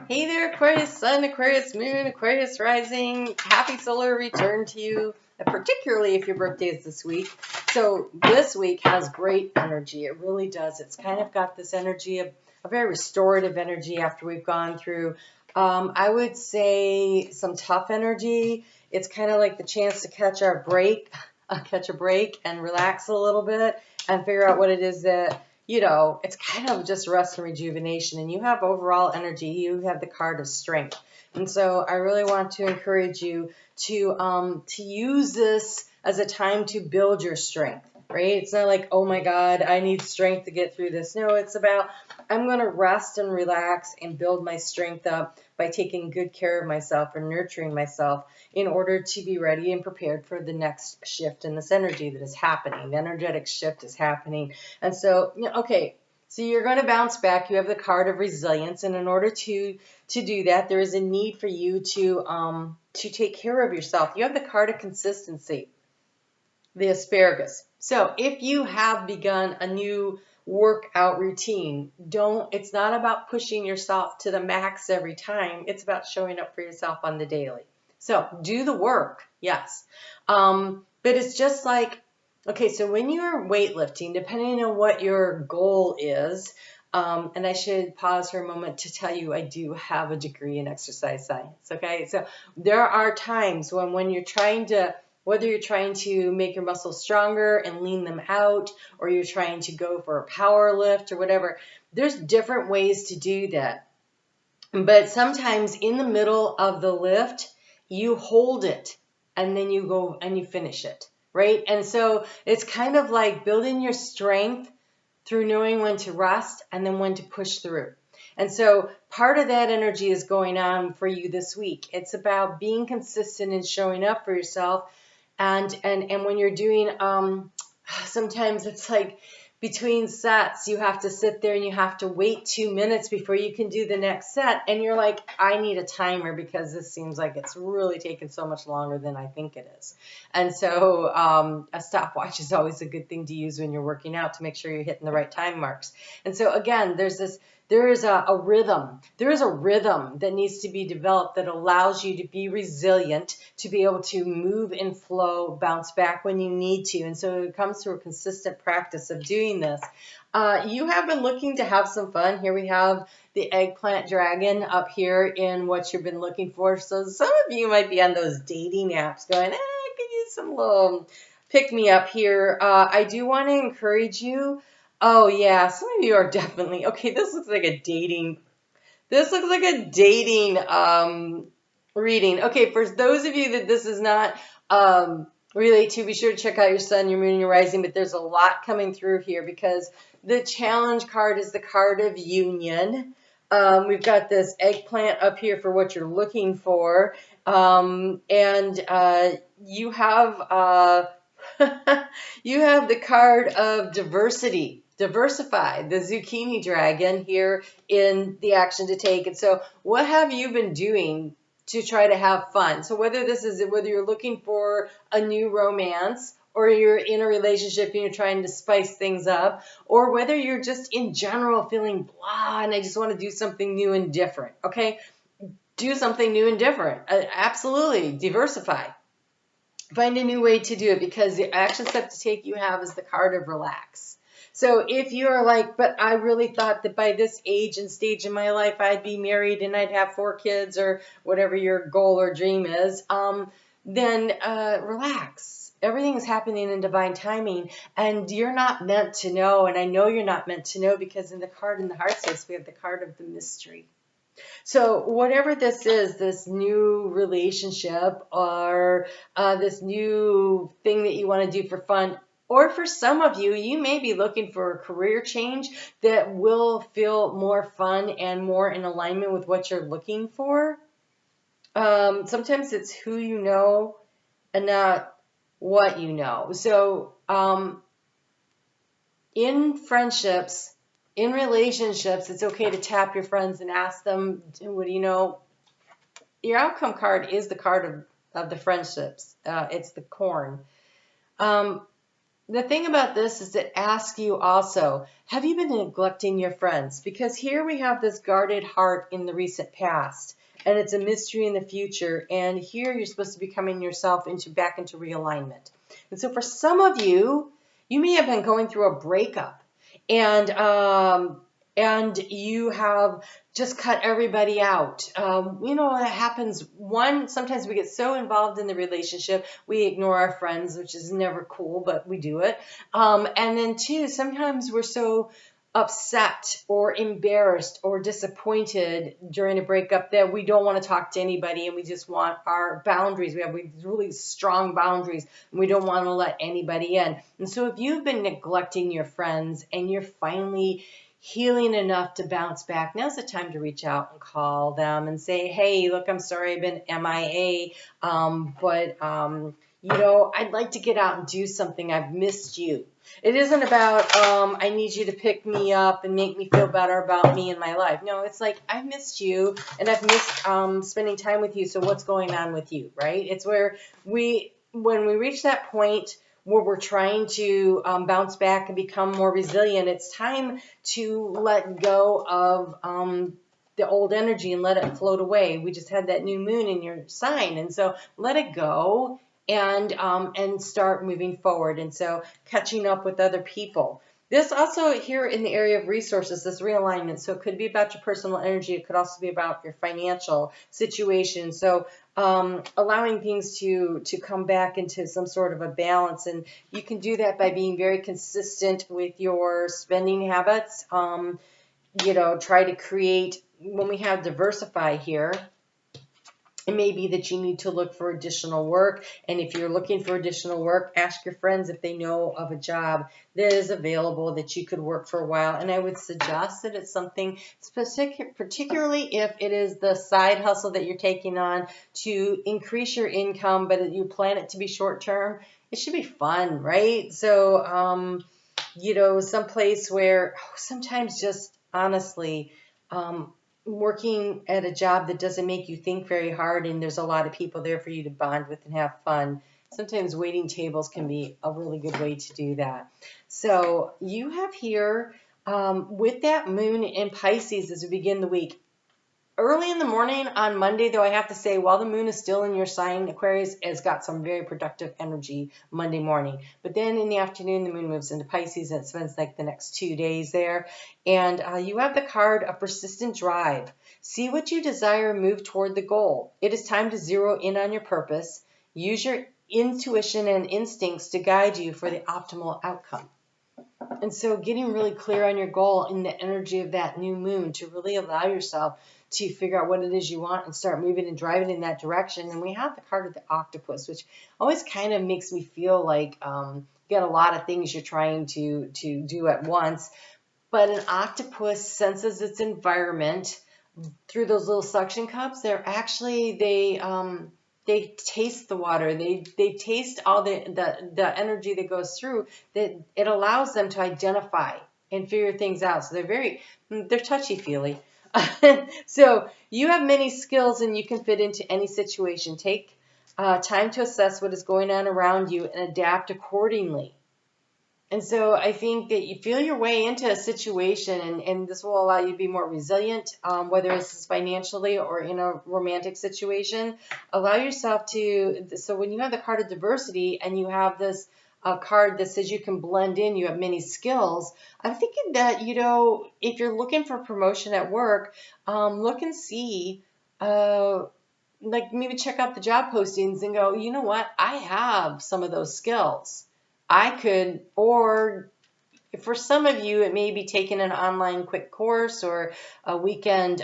Hey there, Aquarius Sun, Aquarius Moon, Aquarius Rising. Happy solar return to you, particularly if your birthday is this week. So this week has great energy. It really does. It's kind of got this energy, a very restorative energy after we've gone through, I would say, some tough energy. It's kind of like the chance to catch a break and relax a little bit and figure out what it is that it's kind of just rest and rejuvenation, and you have overall energy. You have the card of strength. And so I really want to encourage you to use this as a time to build your strength, right? It's not like, oh my God, I need strength to get through this. No, it's about, I'm going to rest and relax and build my strength up by taking good care of myself and nurturing myself in order to be ready and prepared for the next shift in this energy that is happening. The energetic shift is happening. And so, okay, so you're going to bounce back. You have the card of resilience. And in order to do that, there is a need for you to take care of yourself. You have the card of consistency, the asparagus. So if you have begun a new workout routine, it's not about pushing yourself to the max every time. It's about showing up for yourself on the daily. So do the work, yes. But it's just like, okay, so when you're weightlifting, depending on what your goal is, and I should pause for a moment to tell you I do have a degree in exercise science, okay? So there are times when you're trying to, whether you're trying to make your muscles stronger and lean them out, or you're trying to go for a power lift or whatever, there's different ways to do that. But sometimes in the middle of the lift, you hold it and then you go and you finish it, right? And so it's kind of like building your strength through knowing when to rest and then when to push through. And so part of that energy is going on for you this week. It's about being consistent and showing up for yourself. And when you're doing, sometimes it's like between sets, you have to sit there and you have to wait 2 minutes before you can do the next set. And you're like, I need a timer because this seems like it's really taken so much longer than I think it is. And so a stopwatch is always a good thing to use when you're working out to make sure you're hitting the right time marks. And so again, there is a rhythm. There is a rhythm that needs to be developed that allows you to be resilient, to be able to move and flow, bounce back when you need to. And so it comes through a consistent practice of doing this. You have been looking to have some fun. Here we have the eggplant dragon up here in what you've been looking for. So some of you might be on those dating apps going, I could use some little pick-me-up here. I do want to encourage you. Oh yeah, some of you are definitely, okay, this looks like a dating reading. Okay, for those of you that this is not relate to, be sure to check out your sun, your moon, and your rising, but there's a lot coming through here because the challenge card is the card of union. We've got this eggplant up here for what you're looking for, and you have you have the card of diversity. Diversify, the zucchini dragon here in the action to take. And so what have you been doing to try to have fun? So whether you're looking for a new romance, or you're in a relationship and you're trying to spice things up, or whether you're just in general feeling blah and I just want to do something new and different, okay? Do something new and different. Absolutely, diversify. Find a new way to do it, because the action step to take you have is the card of relax. So if you're like, but I really thought that by this age and stage in my life, I'd be married and I'd have 4 kids or whatever your goal or dream is, then relax. Everything is happening in divine timing, and you're not meant to know. And I know you're not meant to know because in the card in the heart space, we have the card of the mystery. So whatever this is, this new relationship or this new thing that you want to do for fun, or for some of you, you may be looking for a career change that will feel more fun and more in alignment with what you're looking for. Sometimes it's who you know and not what you know. So in friendships, in relationships, it's okay to tap your friends and ask them, what do you know? Your outcome card is the card of the friendships. It's the corn. the thing about this is to ask you also, have you been neglecting your friends? Because here we have this guarded heart in the recent past, and it's a mystery in the future. And here you're supposed to be coming yourself back into realignment. And so for some of you, you may have been going through a breakup, and you have just cut everybody out. You know what happens? One, sometimes we get so involved in the relationship, we ignore our friends, which is never cool, but we do it. And then two, sometimes we're so upset or embarrassed or disappointed during a breakup that we don't want to talk to anybody, and we just want our boundaries. We have really strong boundaries, and we don't want to let anybody in. And so if you've been neglecting your friends and you're finally healing enough to bounce back, now's the time to reach out and call them and say, hey, look, I'm sorry I've been MIA, but you know, I'd like to get out and do something. I've missed you. It isn't about, I need you to pick me up and make me feel better about me and my life. No, it's like, I've missed you, and I've missed spending time with you, so what's going on with you, right? It's where when we reach that point where we're trying to bounce back and become more resilient, it's time to let go of the old energy and let it float away. We just had that new moon in your sign, and so let it go and start moving forward. And so catching up with other people. This also here in the area of resources, this realignment. So it could be about your personal energy. It could also be about your financial situation. So allowing things to come back into some sort of a balance. And you can do that by being very consistent with your spending habits. You know, try to create, when we have diversify here, it may be that you need to look for additional work. And if you're looking for additional work, ask your friends if they know of a job that is available that you could work for a while. And I would suggest that it's something specific, particularly if it is the side hustle that you're taking on to increase your income, but you plan it to be short term. It should be fun, right? So, you know, someplace where sometimes just honestly, working at a job that doesn't make you think very hard and there's a lot of people there for you to bond with and have fun. Sometimes waiting tables can be a really good way to do that. So you have here with that moon in Pisces as we begin the week. Early in the morning on Monday, though, I have to say, while the moon is still in your sign, Aquarius has got some very productive energy Monday morning. But then in the afternoon, the moon moves into Pisces, and it spends like the next 2 days there. And you have the card of persistent drive. See what you desire, move toward the goal. It is time to zero in on your purpose. Use your intuition and instincts to guide you for the optimal outcome. And so getting really clear on your goal in the energy of that new moon to really allow yourself to figure out what it is you want and start moving and driving in that direction. And we have the card of the octopus, which always kind of makes me feel like you got a lot of things you're trying to do at once. But an octopus senses its environment through those little suction cups. They're actually, they taste the water. They taste all the energy that goes through. That it allows them to identify and figure things out. So they're touchy-feely. So you have many skills and you can fit into any situation. Take time to assess what is going on around you and adapt accordingly. And so I think that you feel your way into a situation, and this will allow you to be more resilient, whether it's financially or in a romantic situation. Allow yourself to, so when you have the card of diversity and you have this card that says you can blend in, you have many skills, I'm thinking that, you know, if you're looking for promotion at work, look and see, like maybe check out the job postings and go, you know what, I have some of those skills. I could, or for some of you, it may be taking an online quick course or a weekend,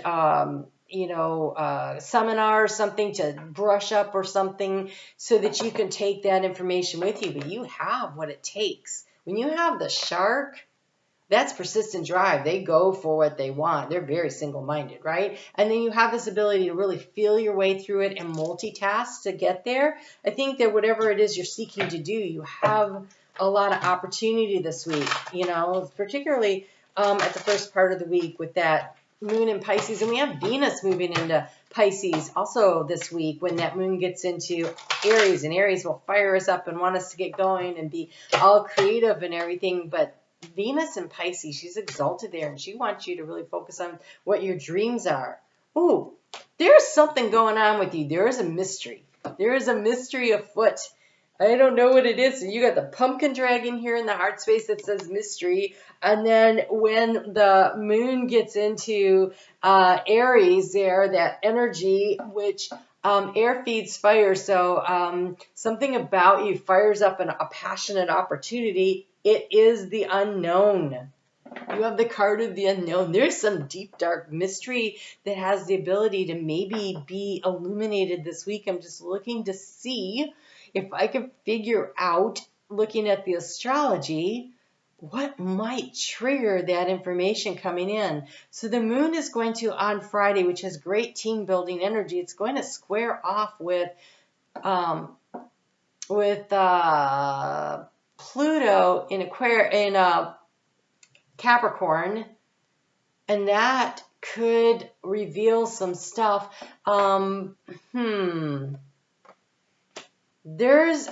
seminar or something to brush up or something so that you can take that information with you. But you have what it takes. When you have the shark, that's persistent drive. They go for what they want. They're very single-minded, right? And then you have this ability to really feel your way through it and multitask to get there. I think that whatever it is you're seeking to do, you have a lot of opportunity this week, you know, particularly at the first part of the week with that moon in Pisces, and we have Venus moving into Pisces also this week when that moon gets into Aries, and Aries will fire us up and want us to get going and be all creative and everything. But Venus in Pisces, she's exalted there, and she wants you to really focus on what your dreams are. Ooh, there's something going on with you. There is a mystery. There is a mystery afoot. I don't know what it is. So you got the pumpkin dragon here in the heart space that says mystery. And then when the moon gets into Aries there, that energy, which air feeds fire. So something about you fires up a passionate opportunity. It is the unknown. You have the card of the unknown. There's some deep, dark mystery that has the ability to maybe be illuminated this week. I'm just looking to see if I can figure out, looking at the astrology, what might trigger that information coming in. So the moon is going to, on Friday, which has great team building energy, it's going to square off with Pluto in Capricorn, and that could reveal some stuff. There's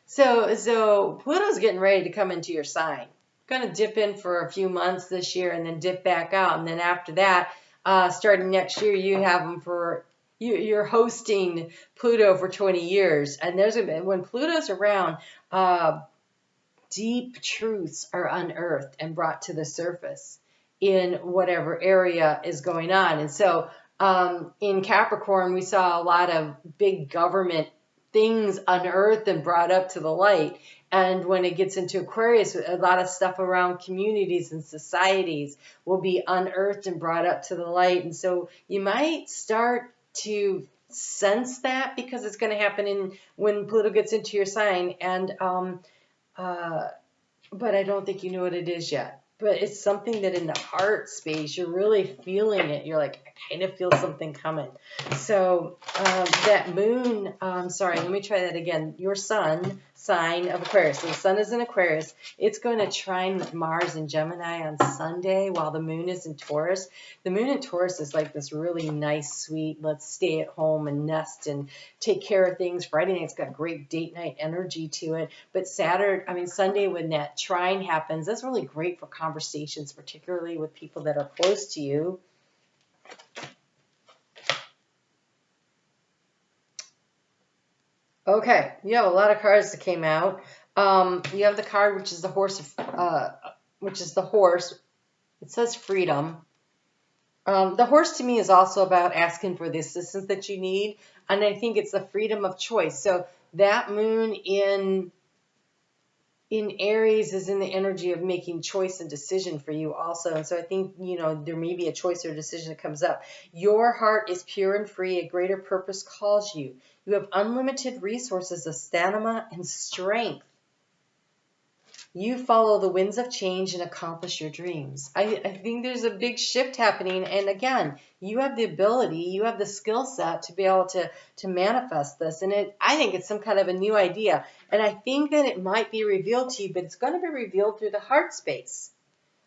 so Pluto's getting ready to come into your sign. Going to dip in for a few months this year and then dip back out, and then after that, starting next year, you have them for you're hosting Pluto for 20 years, and when Pluto's around, deep truths are unearthed and brought to the surface in whatever area is going on. And so in Capricorn, we saw a lot of big government things unearthed and brought up to the light. And when it gets into Aquarius, a lot of stuff around communities and societies will be unearthed and brought up to the light. And so you might start to sense that because it's going to happen when Pluto gets into your sign. And but I don't think you know what it is yet. But it's something that in the heart space, you're really feeling it. You're like, I kind of feel something coming. So that moon, sorry, let me try that again. Your sun sign of Aquarius. So the sun is in Aquarius. It's going to trine with Mars and Gemini on Sunday while the moon is in Taurus. The moon in Taurus is like this really nice, sweet, let's stay at home and nest and take care of things. Friday night's got great date night energy to it. But Sunday when that trine happens, that's really great for conversations, particularly with people that are close to you. Okay, you have a lot of cards that came out. You have the card which is the horse, It says freedom. The horse to me is also about asking for the assistance that you need, and I think it's the freedom of choice. So that moon in Aries is in the energy of making choice and decision for you also. And so I think, there may be a choice or a decision that comes up. Your heart is pure and free. A greater purpose calls you. You have unlimited resources of stamina and strength. You follow the winds of change and accomplish your dreams. I think there's a big shift happening. And again, you have the ability, you have the skill set to be able to manifest this. And I think it's some kind of a new idea. And I think that it might be revealed to you, but it's going to be revealed through the heart space.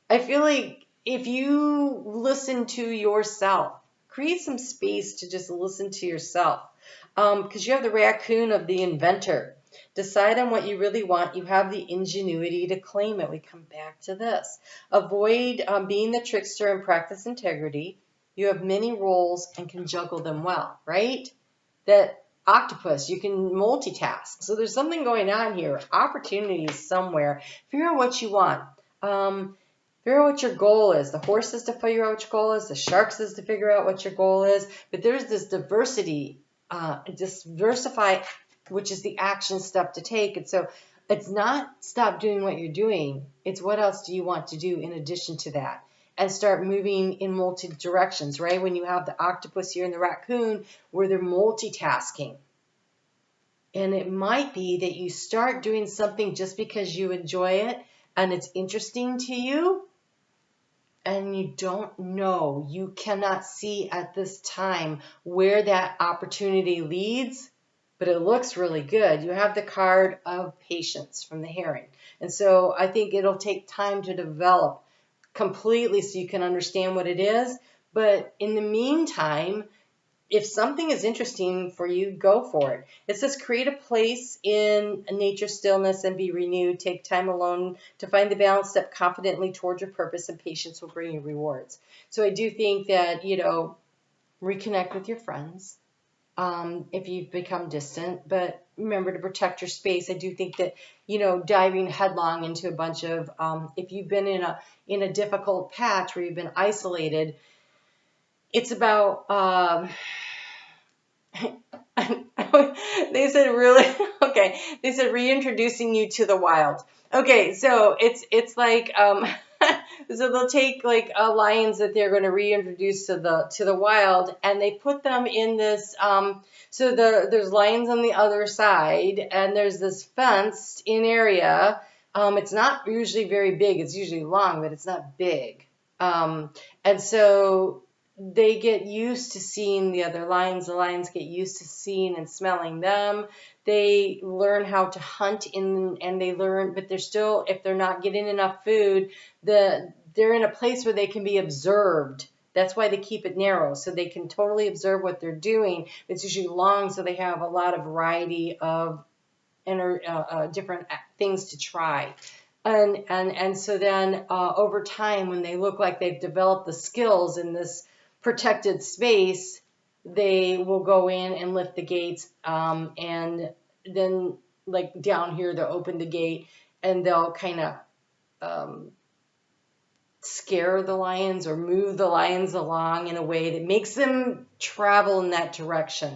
I feel like if you listen to yourself, create some space to just listen to yourself. Because you have the raccoon of the inventor. Decide on what you really want. You have the ingenuity to claim it. We come back to this. Avoid being the trickster and practice integrity. You have many roles and can juggle them well, right? That octopus, you can multitask. So there's something going on here. Opportunities somewhere. Figure out what you want. Figure out what your goal is. The horse is to figure out what your goal is. The sharks is to figure out what your goal is. But there's this diversity. Diversify, which is the action step to take. And so it's not stop doing what you're doing. It's what else do you want to do in addition to that? And start moving in multi directions, right? When you have the octopus here and the raccoon, where they're multitasking. And it might be that you start doing something just because you enjoy it and it's interesting to you. And you don't know, you cannot see at this time where that opportunity leads, but it looks really good. You have the card of patience from the herring. And so I think it'll take time to develop completely so you can understand what it is. But in the meantime, if something is interesting for you, go for it. It says create a place in nature stillness and be renewed. Take time alone to find the balance. Step confidently towards your purpose, and patience will bring you rewards. So I do think that, reconnect with your friends if you've become distant, but remember to protect your space. I do think that, diving headlong into a bunch of, if you've been in a difficult patch where you've been isolated, it's about, they said really, okay, they said reintroducing you to the wild. Okay, so it's like, so they'll take like lions that they're going to reintroduce to the wild, and they put them in this, so there's lions on the other side, and there's this fenced in area. It's not usually very big, it's usually long, but it's not big. And so they get used to seeing the other lions. The lions get used to seeing and smelling them. They learn how to hunt and they learn, but they're still, if they're not getting enough food, they're in a place where they can be observed. That's why they keep it narrow, so they can totally observe what they're doing. It's usually long, so they have a lot of variety of different things to try. And so then over time, when they look like they've developed the skills in this protected space, they will go in and lift the gates, and then like down here they'll open the gate and they'll kind of scare the lions or move the lions along in a way that makes them travel in that direction,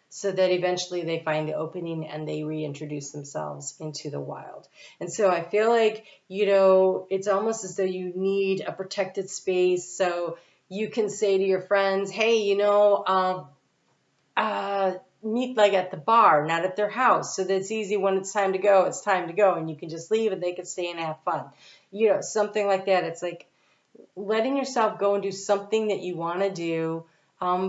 so that eventually they find the opening and they reintroduce themselves into the wild. And so I feel like, it's almost as though you need a protected space, so you can say to your friends, hey, meet like at the bar, not at their house, so that it's easy when it's time to go, and you can just leave and they can stay and have fun. Something like that. It's like letting yourself go and do something that you want to do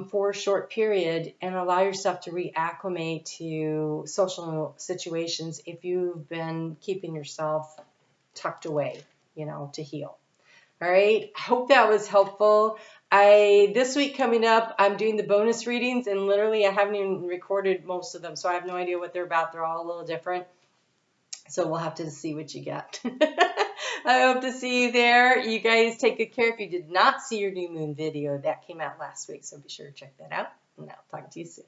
for a short period, and allow yourself to reacclimate to social situations if you've been keeping yourself tucked away, to heal. All right. I hope that was helpful. This week coming up, I'm doing the bonus readings, and literally I haven't even recorded most of them, so I have no idea what they're about. They're all a little different. So we'll have to see what you get. I hope to see you there. You guys take good care. If you did not see your new moon video, that came out last week, so be sure to check that out. And I'll talk to you soon.